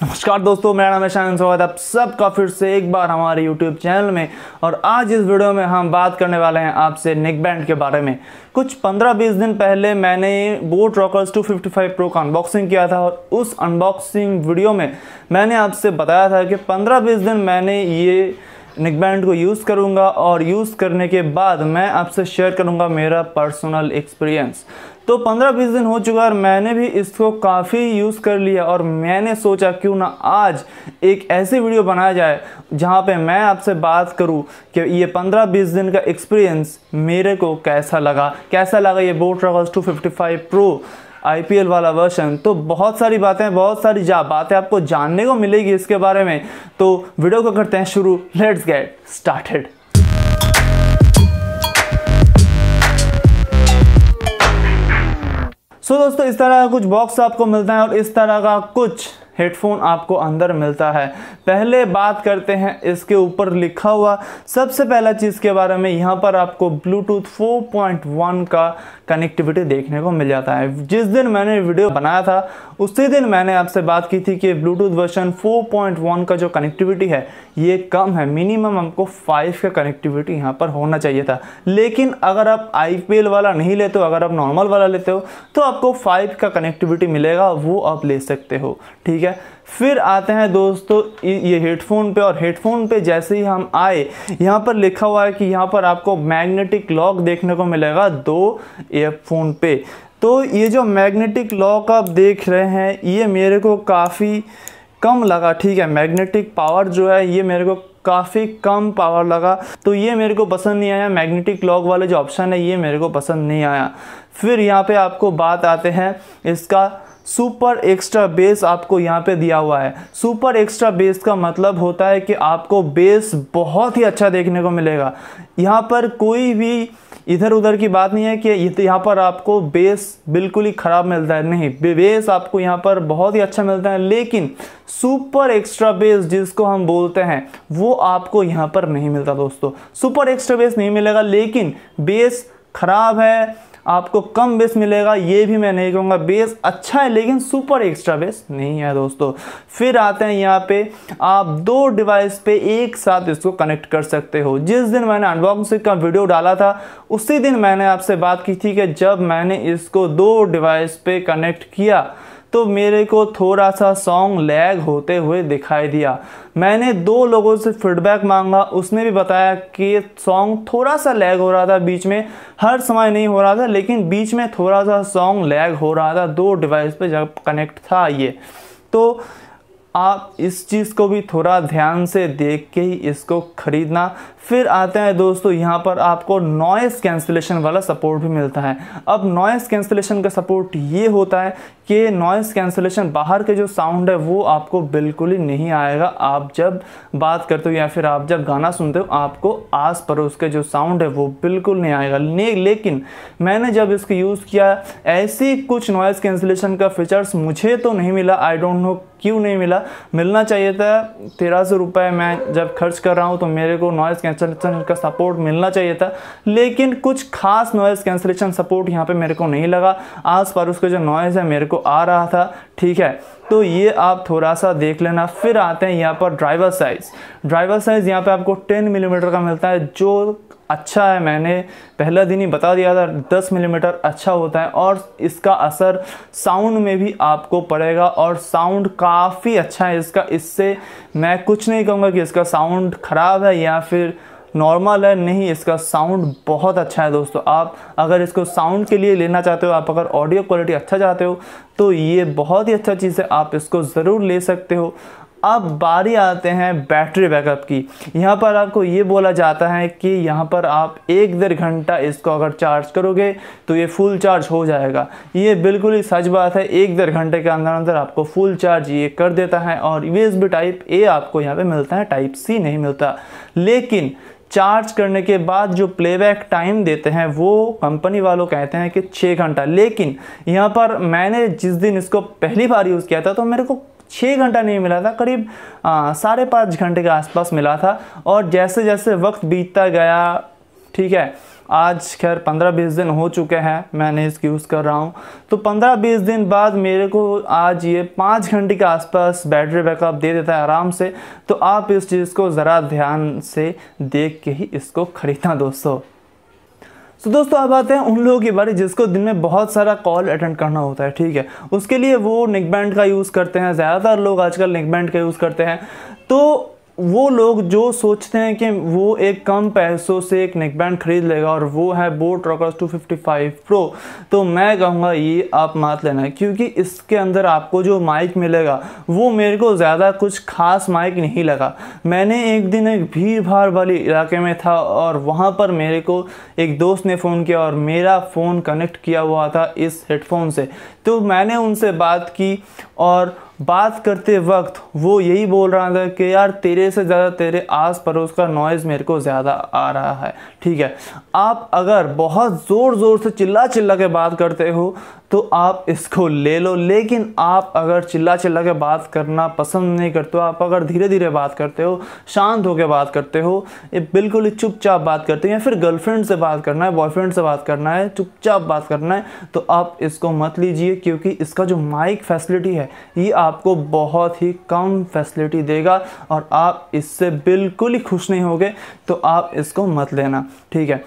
नमस्कार दोस्तों, मेरा नाम है शायन। स्वागत आप सबका फिर से एक बार हमारे YouTube चैनल में। और आज इस वीडियो में हम बात करने वाले हैं आपसे नेक बैंड के बारे में। कुछ 15-20 दिन पहले मैंने बोट रॉकर्स 255 प्रो का अनबॉक्सिंग किया था और उस अनबॉक्सिंग वीडियो में मैंने आपसे बताया था कि 15-20 दिन मैंने ये नेक बैंड को यूज़ करूंगा और यूज़ करने के बाद मैं आपसे शेयर करूंगा मेरा पर्सनल एक्सपीरियंस। तो 15-20 दिन हो चुका और मैंने भी इसको काफ़ी यूज़ कर लिया और मैंने सोचा क्यों ना आज एक ऐसी वीडियो बनाया जाए जहाँ पे मैं आपसे बात करूँ कि ये 15-20 दिन का एक्सपीरियंस मेरे को कैसा लगा ये बोट रॉकर्स 255 प्रो IPL वाला वर्जन। तो बहुत सारी बातें आपको जानने को मिलेगी इसके बारे में। तो वीडियो को करते हैं शुरू। Let's get started. सो दोस्तों, इस तरह का कुछ बॉक्स आपको मिलता है और इस तरह का कुछ हेडफोन आपको अंदर मिलता है। पहले बात करते हैं इसके ऊपर लिखा हुआ सबसे पहला चीज़ के बारे में। यहाँ पर आपको ब्लूटूथ 4.1 का कनेक्टिविटी देखने को मिल जाता है। जिस दिन मैंने वीडियो बनाया था उसी दिन मैंने आपसे बात की थी कि ब्लूटूथ वर्जन 4.1 का जो कनेक्टिविटी है ये कम है। मिनिमम हमको 5 का कनेक्टिविटी यहाँ पर होना चाहिए था। लेकिन अगर आप IPL वाला नहीं लेते हो, अगर आप नॉर्मल वाला लेते हो तो आपको 5 का कनेक्टिविटी मिलेगा, वो आप ले सकते हो। ठीक है, फिर आते हैं दोस्तों ये हेडफोन पे। और हेडफोन पे जैसे ही हम आए, यहाँ पर लिखा हुआ है कि यहाँ पर आपको मैग्नेटिक लॉक देखने को मिलेगा 2 ईयरफोन पे। तो ये जो मैग्नेटिक लॉक आप देख रहे हैं ये मेरे को काफ़ी कम लगा। ठीक है, मैग्नेटिक पावर जो है ये मेरे को काफ़ी कम पावर लगा, तो ये मेरे को पसंद नहीं आया। मैग्नेटिक लॉक वाले जो ऑप्शन है ये मेरे को पसंद नहीं आया। फिर यहाँ पे आपको बात आते हैं इसका सुपर एक्स्ट्रा बेस आपको यहाँ पे दिया हुआ है। सुपर एक्स्ट्रा बेस का मतलब होता है कि आपको बेस बहुत ही अच्छा देखने को मिलेगा। यहाँ पर कोई भी इधर उधर की बात नहीं है कि यहाँ पर आपको बेस बिल्कुल ही ख़राब मिलता है, नहीं, बेस आपको यहाँ पर बहुत ही अच्छा मिलता है। लेकिन सुपर एक्स्ट्रा बेस जिसको हम बोलते हैं वो आपको यहाँ पर नहीं मिलता दोस्तों। सुपर एक्स्ट्रा बेस नहीं मिलेगा, लेकिन बेस ख़राब है, आपको कम बेस मिलेगा ये भी मैं नहीं कहूँगा। बेस अच्छा है लेकिन सुपर एक्स्ट्रा बेस नहीं है दोस्तों। फिर आते हैं यहाँ पे आप 2 डिवाइस पे एक साथ इसको कनेक्ट कर सकते हो। जिस दिन मैंने अनबॉक्सिंग का वीडियो डाला था उसी दिन मैंने आपसे बात की थी कि जब मैंने इसको 2 डिवाइस पे कनेक्ट किया तो मेरे को थोड़ा सा सॉन्ग लैग होते हुए दिखाई दिया। मैंने 2 लोगों से फीडबैक मांगा, उसने भी बताया कि सॉन्ग थोड़ा सा लैग हो रहा था, बीच में, हर समय नहीं हो रहा था लेकिन बीच में थोड़ा सा सॉन्ग लैग हो रहा था 2 डिवाइस पे जब कनेक्ट था ये। तो आप इस चीज़ को भी थोड़ा ध्यान से देख के ही इसको ख़रीदना। फिर आते हैं दोस्तों, यहाँ पर आपको नॉइज़ कैंसिलेशन वाला सपोर्ट भी मिलता है। अब नॉइज़ कैंसिलेशन का सपोर्ट ये होता है कि नॉइज़ कैंसिलेशन बाहर के जो साउंड है वो आपको बिल्कुल ही नहीं आएगा। आप जब बात करते हो या फिर आप जब गाना सुनते हो आपको आस पड़ोस के जो साउंड है वो बिल्कुल नहीं आएगा। लेकिन मैंने जब इसको यूज़ किया ऐसी कुछ नॉइज़ कैंसिलेशन का फीचर्स मुझे तो नहीं मिला। आई डोंट नो क्यों नहीं मिला, मिलना चाहिए था। 1300 रुपये मैं जब खर्च कर रहा हूँ तो मेरे को नॉइज़ कैंसिलेशन का सपोर्ट मिलना चाहिए था। लेकिन कुछ खास नॉइज़ कैंसिलेशन सपोर्ट यहाँ पे मेरे को नहीं लगा। आस पास उसका जो नॉइज़ है मेरे को आ रहा था। ठीक है, तो ये आप थोड़ा सा देख लेना। फिर आते हैं यहाँ पर ड्राइवर साइज़ यहाँ पे आपको 10 मिलीमीटर का मिलता है जो अच्छा है। मैंने पहला दिन ही बता दिया था 10 मिलीमीटर अच्छा होता है और इसका असर साउंड में भी आपको पड़ेगा और साउंड काफ़ी अच्छा है इसका। इससे मैं कुछ नहीं कहूँगा कि इसका साउंड ख़राब है या फिर नॉर्मल है, नहीं, इसका साउंड बहुत अच्छा है दोस्तों। आप अगर इसको साउंड के लिए लेना चाहते हो, आप अगर ऑडियो क्वालिटी अच्छा चाहते हो तो ये बहुत ही अच्छा चीज़ है, आप इसको ज़रूर ले सकते हो। अब बारी आते हैं बैटरी बैकअप की। यहाँ पर आपको ये बोला जाता है कि यहाँ पर आप 1-1.5 घंटा इसको अगर चार्ज करोगे तो ये फुल चार्ज हो जाएगा। ये बिल्कुल ही सच बात है, 1-1.5 घंटे के अंदर अंदर आपको फुल चार्ज ये कर देता है। और USB टाइप A आपको यहाँ पे मिलता है, टाइप C नहीं मिलता। लेकिन चार्ज करने के बाद जो प्लेबैक टाइम देते हैं वो कंपनी वालों कहते हैं कि 6 घंटा। लेकिन यहाँ पर मैंने जिस दिन इसको पहली बार यूज़ किया था तो मेरे को 6 घंटा नहीं मिला था, करीब 5.5 घंटे के आसपास मिला था। और जैसे जैसे वक्त बीतता गया, ठीक है, आज खैर 15-20 दिन हो चुके हैं मैंने इसकी यूज़ कर रहा हूँ। तो 15-20 दिन बाद मेरे को आज ये 5 घंटे के आसपास बैटरी बैकअप दे देता है आराम से। तो आप इस चीज़ को ज़रा ध्यान से देख के ही इसको ख़रीदना दोस्तों। तो दोस्तों अब आते हैं उन लोगों की बारी जिसको दिन में बहुत सारा कॉल अटेंड करना होता है, ठीक है। उसके लिए वो नेक बैंड का यूज़ करते हैं, ज़्यादातर लोग आजकल नेक बैंड का यूज़ करते हैं। तो वो लोग जो सोचते हैं कि वो एक कम पैसों से एक नेक बैंड खरीद लेगा और वो है बोट रॉकर्स 255 प्रो, तो मैं कहूँगा ये आप मत लेना, क्योंकि इसके अंदर आपको जो माइक मिलेगा वो मेरे को ज़्यादा कुछ खास माइक नहीं लगा। मैंने एक दिन एक भीड़ भाड़ वाली इलाके में था और वहाँ पर मेरे को एक दोस्त ने फ़ोन किया और मेरा फ़ोन कनेक्ट किया हुआ था इस हेडफोन से। तो मैंने उनसे बात की और बात करते वक्त वो यही बोल रहा था कि यार तेरे से ज़्यादा तेरे आस पड़ोस का नॉइज़ मेरे को ज़्यादा आ रहा है, ठीक है। आप अगर बहुत ज़ोर ज़ोर से चिल्ला चिल्ला के बात करते हो तो आप इसको ले लो, लेकिन आप अगर चिल्ला चिल्ला के बात करना पसंद नहीं करते हो, आप अगर धीरे धीरे बात करते हो, शांत होकर बात करते हो, ये बिल्कुल ही चुपचाप बात करते हैं, या फिर गर्लफ्रेंड से बात करना है, बॉयफ्रेंड से बात करना है, चुपचाप बात करना है, तो आप इसको मत लीजिए, क्योंकि इसका जो माइक फैसिलिटी है ये आपको बहुत ही कम फैसिलिटी देगा और आप इससे बिल्कुल ही खुश नहीं होगे। तो आप इसको मत लेना, ठीक है।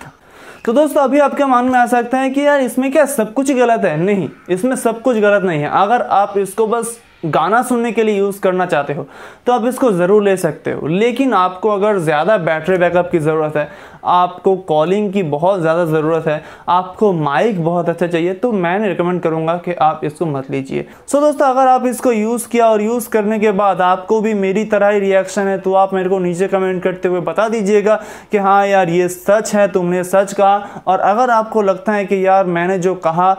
तो दोस्तों अभी आपके मन में आ सकता है कि यार इसमें क्या सब कुछ गलत है? नहीं, इसमें सब कुछ गलत नहीं है। अगर आप इसको बस गाना सुनने के लिए यूज़ करना चाहते हो तो आप इसको ज़रूर ले सकते हो, लेकिन आपको अगर ज़्यादा बैटरी बैकअप की ज़रूरत है, आपको कॉलिंग की बहुत ज़्यादा ज़रूरत है, आपको माइक बहुत अच्छा चाहिए, तो मैंने रिकमेंड करूँगा कि आप इसको मत लीजिए। सो दोस्तों अगर आप इसको यूज़ किया और यूज़ करने के बाद आपको भी मेरी तरह ही रिएक्शन है तो आप मेरे को नीचे कमेंट करते हुए बता दीजिएगा कि हाँ यार ये सच है, तुमने सच कहा। और अगर आपको लगता है कि यार मैंने जो कहा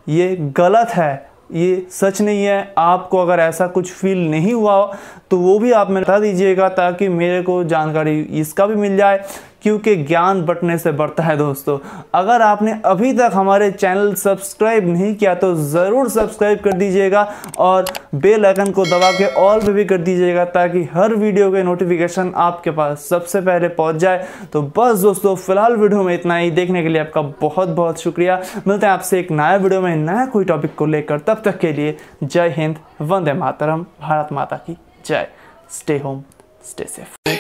ये गलत है, ये सच नहीं है, आपको अगर ऐसा कुछ फील नहीं हुआ तो वो भी आप मेरे बता दीजिएगा, ताकि मेरे को जानकारी इसका भी मिल जाए, क्योंकि ज्ञान बंटने से बढ़ता है दोस्तों। अगर आपने अभी तक हमारे चैनल सब्सक्राइब नहीं किया तो ज़रूर सब्सक्राइब कर दीजिएगा और बेल आइकन को दबा के ऑल पे भी कर दीजिएगा, ताकि हर वीडियो के नोटिफिकेशन आपके पास सबसे पहले पहुंच जाए। तो बस दोस्तों फिलहाल वीडियो में इतना ही। देखने के लिए आपका बहुत बहुत शुक्रिया। मिलते हैं आपसे एक नया वीडियो में नया कोई टॉपिक को लेकर। तब तक के लिए जय हिंद, वंदे मातरम, भारत माता की जय। Stay home, stay safe.